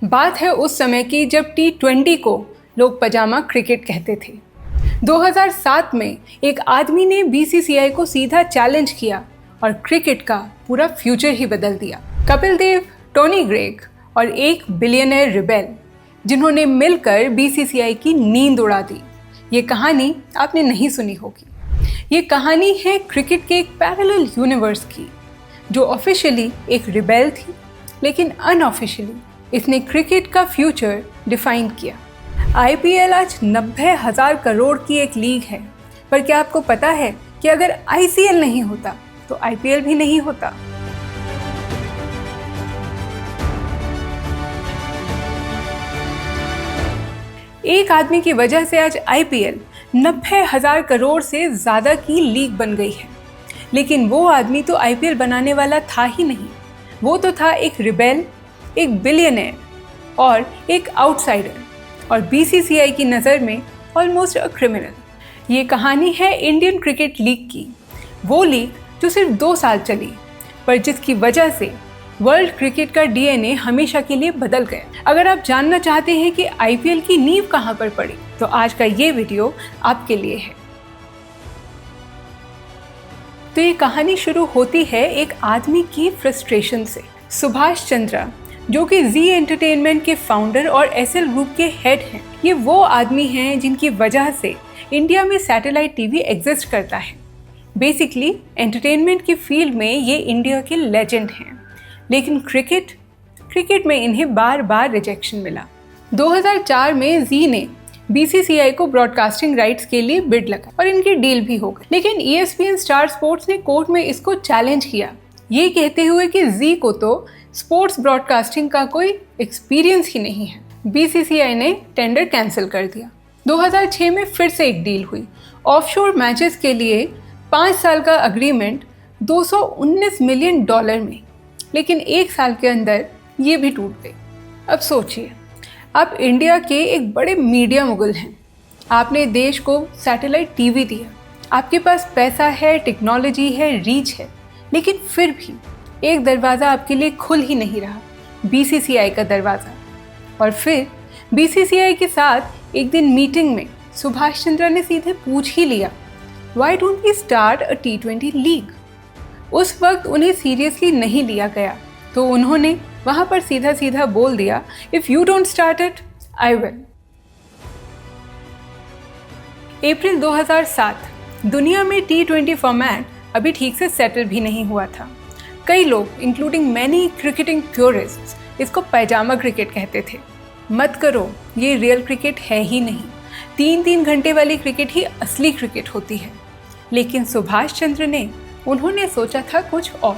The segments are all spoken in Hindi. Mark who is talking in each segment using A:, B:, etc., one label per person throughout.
A: बात है उस समय की जब T20 को लोग पजामा क्रिकेट कहते थे। 2007 में एक आदमी ने BCCI को सीधा चैलेंज किया और क्रिकेट का पूरा फ्यूचर ही बदल दिया। कपिल देव, टोनी ग्रेग और एक बिलियनर रिबेल जिन्होंने मिलकर BCCI की नींद उड़ा दी। ये कहानी आपने नहीं सुनी होगी। ये कहानी है क्रिकेट के एक पैरेलल यूनिवर्स की, जो ऑफिशियली एक रिबेल थी, लेकिन अनऑफिशियली इसने क्रिकेट का फ्यूचर डिफाइन किया। IPL आज 90,000 करोड़ की एक लीग है, पर क्या आपको पता है कि अगर ICL नहीं होता तो IPL भी नहीं होता। एक आदमी की वजह से आज IPL 90,000 करोड़ से ज़्यादा की लीग बन गई है, लेकिन वो आदमी तो IPL बनाने वाला था ही नहीं। वो तो था एक रिबेल, एक बिलियनर और एक आउटसाइडर, और BCCI की नज़र में ऑलमोस्ट अ क्रिमिनल। ये कहानी है इंडियन क्रिकेट लीग की, वो लीग जो सिर्फ 2 साल चली, पर जिसकी वजह से वर्ल्ड क्रिकेट का DNA हमेशा के लिए बदल गया। अगर आप जानना चाहते हैं कि IPL की नींव कहाँ पर पड़ी, तो आज का ये वीडियो आपके लिए है। तो ये कहानी शुरू होती है एक आदमी की फ्रस्ट्रेशन से। सुभाष चंद्रा, जो कि जी एंटरटेनमेंट के फाउंडर और SL ग्रुप के हेड हैं, ये वो आदमी हैं जिनकी वजह से इंडिया में सैटेलाइट TV एग्जिस्ट करता है। बेसिकली एंटरटेनमेंट की फील्ड में ये इंडिया के लेजेंड हैं, लेकिन क्रिकेट में इन्हें बार बार रिजेक्शन मिला। 2004 में जी ने BCCI को ब्रॉडकास्टिंग राइट्स के लिए बिड लगा और इनकी डील भी हो गई, लेकिन ESPN स्टार स्पोर्ट्स ने कोर्ट में इसको चैलेंज किया, ये कहते हुए कि जी को तो स्पोर्ट्स ब्रॉडकास्टिंग का कोई एक्सपीरियंस ही नहीं है। BCCI ने टेंडर कैंसिल कर दिया। 2006 में फिर से एक डील हुई ऑफशोर मैचेस के लिए 5 साल का अग्रीमेंट $219 मिलियन में, लेकिन 1 साल के अंदर ये भी टूट गई। अब सोचिए, आप इंडिया के एक बड़े मीडिया मुगल हैं, आपने देश को सैटेलाइट TV दिया, आपके पास पैसा है, टेक्नोलॉजी है, रीच है, लेकिन फिर भी एक दरवाज़ा आपके लिए खुल ही नहीं रहा, BCCI का दरवाज़ा। और फिर BCCI के साथ एक दिन मीटिंग में सुभाष चंद्रा ने सीधे पूछ ही लिया, Why don't we start a T20 league? उस वक्त उन्हें सीरियसली नहीं लिया गया, तो उन्होंने वहाँ पर सीधा सीधा बोल दिया, If you don't start it, I will। अप्रैल 2007, दुनिया में T20 फॉर्मेट अभी ठीक से सेटल भी नहीं हुआ था। कई लोग इंक्लूडिंग मैनी क्रिकेटिंग प्योरिस्ट्स इसको पैजामा क्रिकेट कहते थे। मत करो, ये रियल क्रिकेट है ही नहीं। 3-3 घंटे वाली क्रिकेट ही असली क्रिकेट होती है। लेकिन सुभाष चंद्र ने उन्होंने सोचा था कुछ और।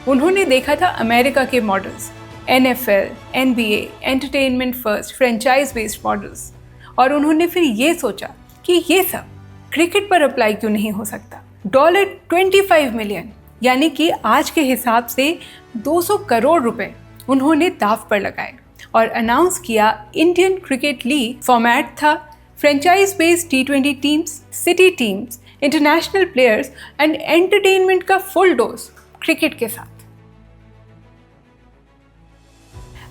A: उन्होंने देखा था अमेरिका के models, NFL, NBA, entertainment first, franchise based models, और उन्होंने फिर ये सोचा कि ये सब क्रिकेट पर अप्लाई क्यों नहीं हो सकता। $25 मिलियन, यानी कि आज के हिसाब से 200 करोड़ रुपए उन्होंने दाव पर लगाए और अनाउंस किया इंडियन क्रिकेट लीग। फॉर्मेट था franchise based T20 teams, city teams, international players and entertainment का फुल डोज क्रिकेट के साथ।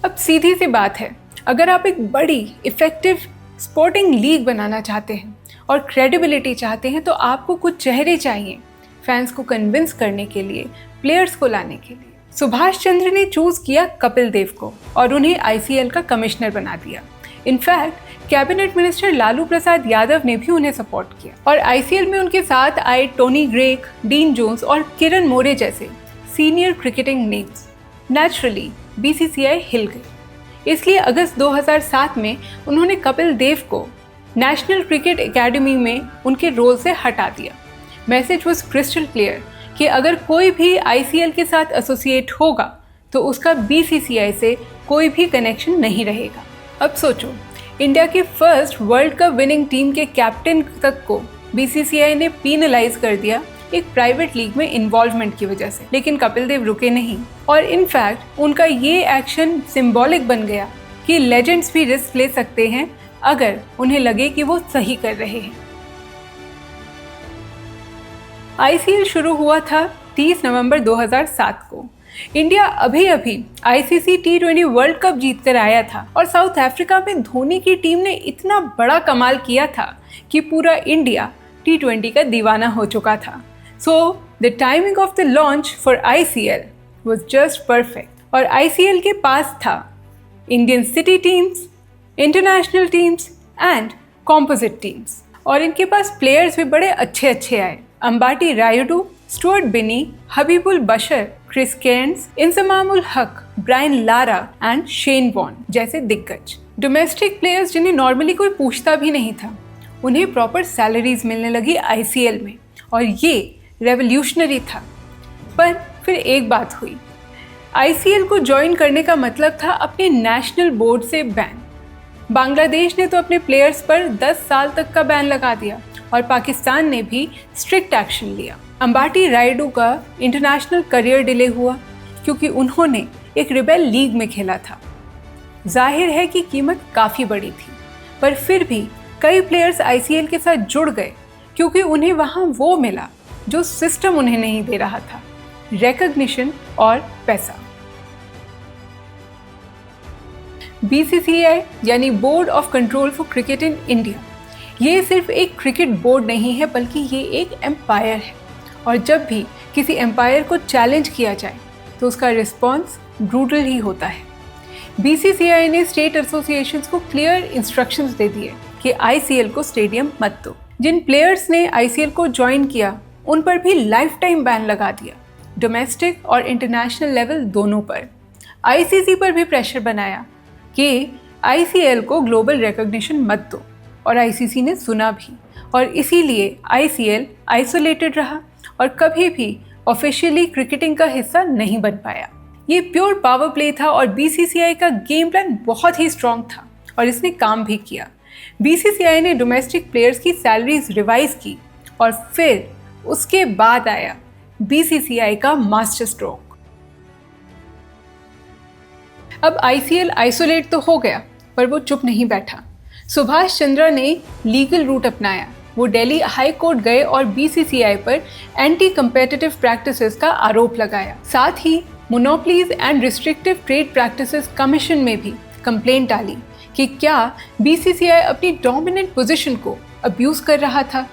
A: अब सीधी सी बात है, अगर आप एक बड़ी इफेक्टिव स्पोर्टिंग लीग बनाना चाहते हैं और क्रेडिबिलिटी चाहते हैं, तो आपको कुछ चेहरे चाहिए फैंस को कन्विंस करने के लिए, प्लेयर्स को लाने के लिए। सुभाष चंद्र ने चूज किया कपिल देव को और उन्हें ICL का कमिश्नर बना दिया। In fact cabinet minister Lalu Prasad Yadav ने भी उन्हें सपोर्ट किया, और ICL में उनके साथ आए टोनी ग्रेग, डीन जोन्स और किरण मोरे जैसे senior cricketing names. Naturally BCCI हिल गई। इसलिए अगस्त 2007 में उन्होंने कपिल देव को नेशनल क्रिकेट एकेडमी में उनके रोल से हटा दिया। मैसेज वाज क्रिस्टल क्लियर कि अगर कोई भी ICL के साथ एसोसिएट होगा तो उसका BCCI से कोई भी कनेक्शन नहीं रहेगा। अब सोचो, इंडिया के first world cup winning team के कैप्टन तक को BCCI ने पीनलाइज कर दिया एक प्राइवेट लीग में इन्वॉल्वमेंट की वजह से। लेकिन कपिल देव रुके नहीं, और इनफैक्ट उनका ये एक्शन सिंबॉलिक बन गया कि लेजेंड्स भी रिस्क ले सकते हैं अगर उन्हें लगे कि वो सही कर रहे हैं। ICL शुरू हुआ था 30 नवंबर 2007 को, इंडिया अभी अभी ICC T20 वर्ल्ड कप जीत कर आया था और साउथ अफ्रीका में धोनी की टीम ने इतना बड़ा कमाल किया था कि पूरा इंडिया T20 का दीवाना हो चुका था। So the timing of the launch for ICL was just perfect और ICL के पास था Indian city teams, international teams and composite teams और इनके पास प्लेयर्स भी बड़े अच्छे अच्छे आए। Ambati Rayudu, Stuart Binny, Habibul Bashar, Chris Cairns, Inzamamul Haq, Brian Lara and Shane Warne जैसे दिग्गज। डोमेस्टिक प्लेयर्स जिन्हें नॉर्मली कोई पूछता भी नहीं था, उन्हें प्रॉपर सैलरीज मिलने लगी ICL में और ये रेवोल्यूशनरी था। पर फिर एक बात हुई, ICL को ज्वाइन करने का मतलब था अपने नेशनल बोर्ड से बैन। बांग्लादेश ने तो अपने प्लेयर्स पर 10 साल तक का बैन लगा दिया और पाकिस्तान ने भी स्ट्रिक्ट एक्शन लिया। अंबाटी रायुडू का इंटरनेशनल करियर डिले हुआ क्योंकि उन्होंने एक रिबेल लीग में खेला था। जाहिर है कि कीमत काफ़ी बड़ी थी, पर फिर भी कई प्लेयर्स ICL के साथ जुड़ गए क्योंकि उन्हें वहाँ वो मिला जो सिस्टम उन्हें नहीं दे रहा था, रिकॉग्निशन और पैसा। BCCI यानी board of control for cricket in India, ये सिर्फ एक क्रिकेट बोर्ड नहीं है बल्कि ये एक एम्पायर है और जब भी किसी एम्पायर को चैलेंज किया जाए तो उसका रिस्पॉन्स ब्रूटल ही होता है। BCCI ने स्टेट एसोसिएशंस को क्लियर इंस्ट्रक्शंस दे दिए कि ICL को स्टेडियम मत दो। जिन प्लेयर्स ने ICL को ज्वाइन किया उन पर भी लाइफ टाइम बैन लगा दिया, डोमेस्टिक और इंटरनेशनल लेवल दोनों पर। ICC पर भी प्रेशर बनाया कि ICL को ग्लोबल रिकॉग्निशन मत दो और ICC ने सुना भी और इसीलिए ICL आइसोलेटेड रहा और कभी भी ऑफिशियली क्रिकेटिंग का हिस्सा नहीं बन पाया। ये प्योर पावर प्ले था और BCCI का गेम प्लान बहुत ही स्ट्रॉन्ग था और इसने काम भी किया। BCCI ने डोमेस्टिक प्लेयर्स की सैलरीज रिवाइज की और फिर उसके बाद आया BCCI का मास्टर स्ट्रोक। अब ICL आइसोलेट तो हो गया पर वो चुप नहीं बैठा। सुभाष चंद्रा ने लीगल रूट अपनाया। वो दिल्ली हाई कोर्ट गए और BCCI पर एंटी कंपेटिटिव प्रैक्टिसेस का आरोप लगाया। साथ ही monopolies and restrictive trade practices commission में भी कंप्लेंट डाली कि क्या BCCI अपनी डोमिनेंट पोजीशन को अब्यूज कर रहा था।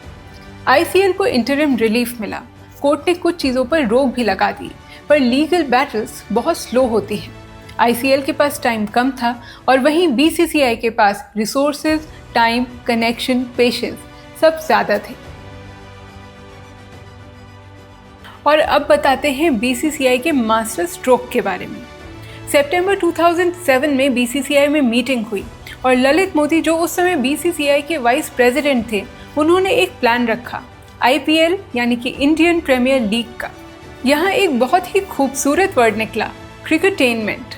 A: ICL को इंटरिम रिलीफ मिला। कोर्ट ने कुछ चीज़ों पर रोक भी लगा दी, पर लीगल बैटल्स बहुत स्लो होती हैं। ICL के पास टाइम कम था और वहीं BCCI के पास रिसोर्सेज, टाइम, कनेक्शन, पेशेंस सब ज़्यादा थे। और अब बताते हैं BCCI के मास्टर स्ट्रोक के बारे में। सितंबर 2007 में BCCI में मीटिंग हुई और ललित मोदी जो उस समय BCCI के वाइस प्रेसिडेंट थे, उन्होंने एक प्लान रखा IPL यानी कि इंडियन प्रीमियर लीग का। यहाँ एक बहुत ही खूबसूरत वर्ड निकला, क्रिकेटेनमेंट।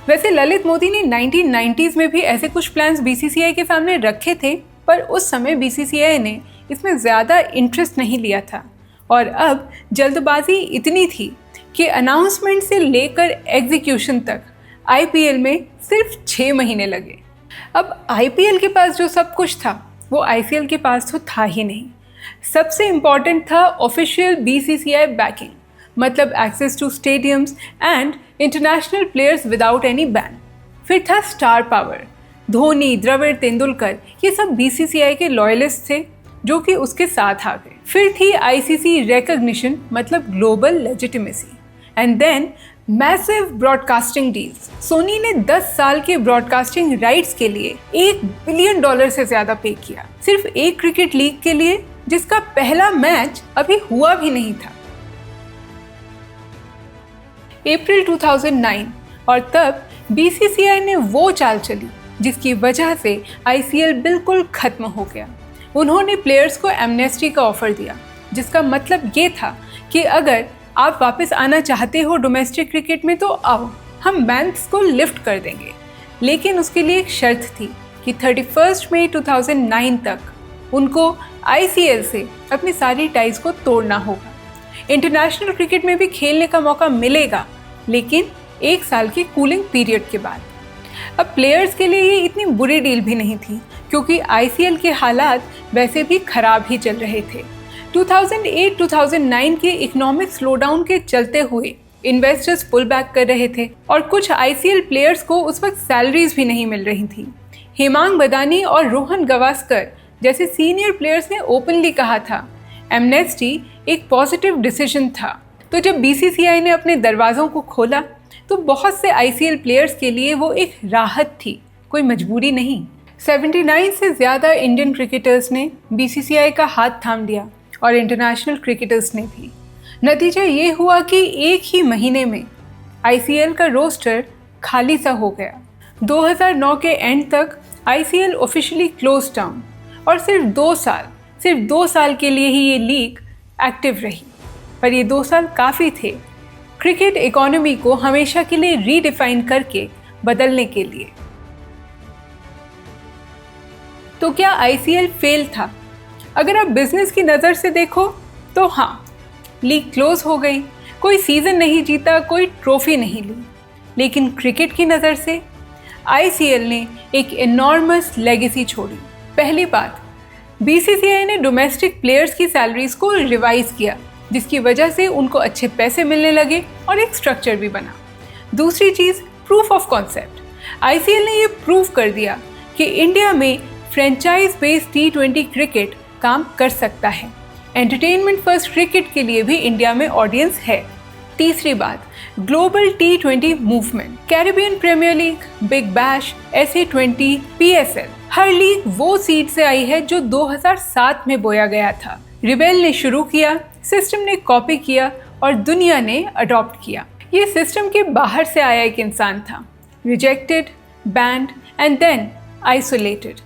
A: वैसे ललित मोदी ने 1990s में भी ऐसे कुछ प्लान्स BCCI के सामने रखे थे, पर उस समय BCCI ने इसमें ज़्यादा इंटरेस्ट नहीं लिया था और अब जल्दबाजी इतनी थी कि अनाउंसमेंट से लेकर एग्जीक्यूशन तक IPL में सिर्फ 6 महीने लगे। अब IPL के पास जो सब कुछ था वो ICL के पास तो था ही नहीं। सबसे इम्पॉर्टेंट था ऑफिशियल BCCI बैकिंग, मतलब access to stadiums and international players without any ban. फिर था स्टार पावर, धोनी, द्रविड़, तेंदुलकर, ये सब BCCI के लॉयलिस्ट थे जो कि उसके साथ आ गए। फिर थी ICC रिकॉग्निशन, मतलब global legitimacy, and then massive broadcasting deals. Sony ने 10 साल के ब्रॉडकास्टिंग राइट्स के लिए $1 बिलियन से ज़्यादा पे किया, सिर्फ एक क्रिकेट लीग के लिए जिसका पहला मैच अभी हुआ भी नहीं था। अप्रैल 2009 और तब BCCI ने वो चाल चली जिसकी वजह से ICL बिल्कुल खत्म हो गया। उन्होंने प्लेयर्स को एमनेस्टी का ऑफर दिया, जिसका मतलब ये था कि अगर आप वापस आना चाहते हो डोमेस्टिक क्रिकेट में तो आओ, हम बैंस को लिफ्ट कर देंगे। लेकिन उसके लिए एक शर्त थी कि 31 मई 2009 तक उनको ICL से अपनी सारी टाइज को तोड़ना होगा। इंटरनेशनल क्रिकेट में भी खेलने का मौका मिलेगा, लेकिन 1 साल के कूलिंग पीरियड के बाद। अब प्लेयर्स के लिए ये इतनी बुरी डील भी नहीं थी क्योंकि ICL के हालात वैसे भी खराब ही चल रहे थे। 2008-2009 के इकोनॉमिक स्लोडाउन के चलते हुए इन्वेस्टर्स पुल बैक कर रहे थे और कुछ आईसीएल प्लेयर्स को उस वक्त सैलरीज भी नहीं मिल रही थी। हेमांग बदानी और रोहन गवास्कर जैसे सीनियर प्लेयर्स ने ओपनली कहा था एमनेस्टी एक पॉजिटिव डिसीजन था। तो जब बीसीसीआई ने अपने दरवाज़ों को खोला तो बहुत से आईसीएल प्लेयर्स के लिए वो एक राहत थी, कोई मजबूरी नहीं। 79 से ज़्यादा इंडियन क्रिकेटर्स ने बीसीसीआई का हाथ थाम लिया और इंटरनेशनल क्रिकेटर्स ने भी। नतीजा ये हुआ कि एक ही महीने में आईसीएल का रोस्टर खाली सा हो गया। 2009 के एंड तक आईसीएल ऑफिशियली क्लोज डाउन और सिर्फ 2 साल के लिए ही ये लीग एक्टिव रही। पर ये 2 साल काफ़ी थे क्रिकेट इकोनॉमी को हमेशा के लिए रीडिफाइन करके बदलने के लिए। तो क्या आईसीएल फेल था? अगर आप बिजनेस की नज़र से देखो तो हाँ, लीग क्लोज हो गई, कोई सीज़न नहीं जीता, कोई ट्रॉफी नहीं ली। लेकिन क्रिकेट की नज़र से आईसीएल ने एक एनॉर्मस लेगेसी छोड़ी। पहली बात, बीसीसीआई ने डोमेस्टिक प्लेयर्स की सैलरीज को रिवाइज किया, जिसकी वजह से उनको अच्छे पैसे मिलने लगे और एक स्ट्रक्चर भी बना। दूसरी चीज़, प्रूफ ऑफ कॉन्सेप्ट। आईसीएल ने ये प्रूव कर दिया कि इंडिया में फ्रेंचाइज बेस्ड T20 क्रिकेट काम कर सकता है। एंटरटेनमेंट फर्स्ट क्रिकेट के लिए भी इंडिया में ऑडियंस है। तीसरी बात, global T20 movement, Caribbean premier league, big bash, SA20, PSL, हर लीग वो सीड से आई है जो 2007 में बोया गया था। रिबेल ने शुरू किया, सिस्टम ने कॉपी किया और दुनिया ने अडॉप्ट किया। ये सिस्टम के बाहर से आया एक इंसान था, rejected, banned and then isolated.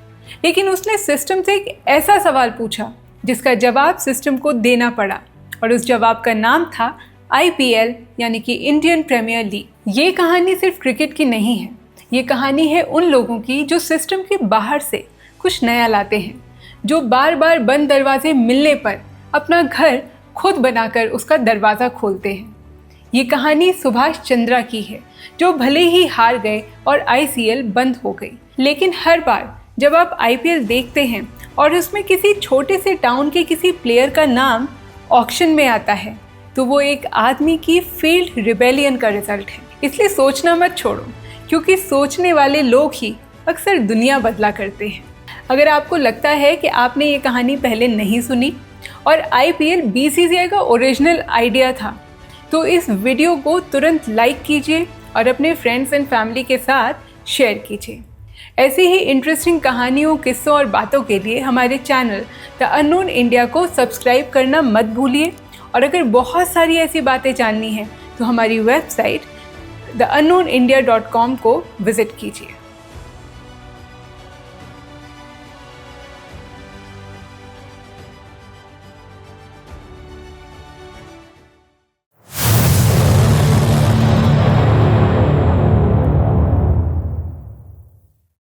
A: लेकिन उसने सिस्टम से एक ऐसा सवाल पूछा जिसका जवाब सिस्टम को देना पड़ा और उस जवाब का नाम था IPL यानी कि इंडियन प्रीमियर लीग। ये कहानी सिर्फ क्रिकेट की नहीं है, ये कहानी है उन लोगों की जो सिस्टम के बाहर से कुछ नया लाते हैं, जो बार बार बंद दरवाजे मिलने पर अपना घर खुद बनाकर उसका दरवाज़ा खोलते हैं। ये कहानी सुभाष चंद्रा की है, जो भले ही हार गए और ICL बंद हो गई, लेकिन हर बार जब आप IPL देखते हैं और उसमें किसी छोटे से टाउन के किसी प्लेयर का नाम ऑक्शन में आता है तो वो एक आदमी की फेल्ड रिबेलियन का रिजल्ट है। इसलिए सोचना मत छोड़ो, क्योंकि सोचने वाले लोग ही अक्सर दुनिया बदला करते हैं। अगर आपको लगता है कि आपने ये कहानी पहले नहीं सुनी और IPL BCCI का ओरिजिनल आइडिया था, तो इस वीडियो को तुरंत लाइक कीजिए और अपने फ्रेंड्स एंड फैमिली के साथ शेयर कीजिए। ऐसी ही इंटरेस्टिंग कहानियों, किस्सों और बातों के लिए हमारे चैनल द अननोन इंडिया को सब्सक्राइब करना मत भूलिए। और अगर बहुत सारी ऐसी बातें जाननी हैं तो हमारी वेबसाइट theunknownIndia.com को विज़िट कीजिए।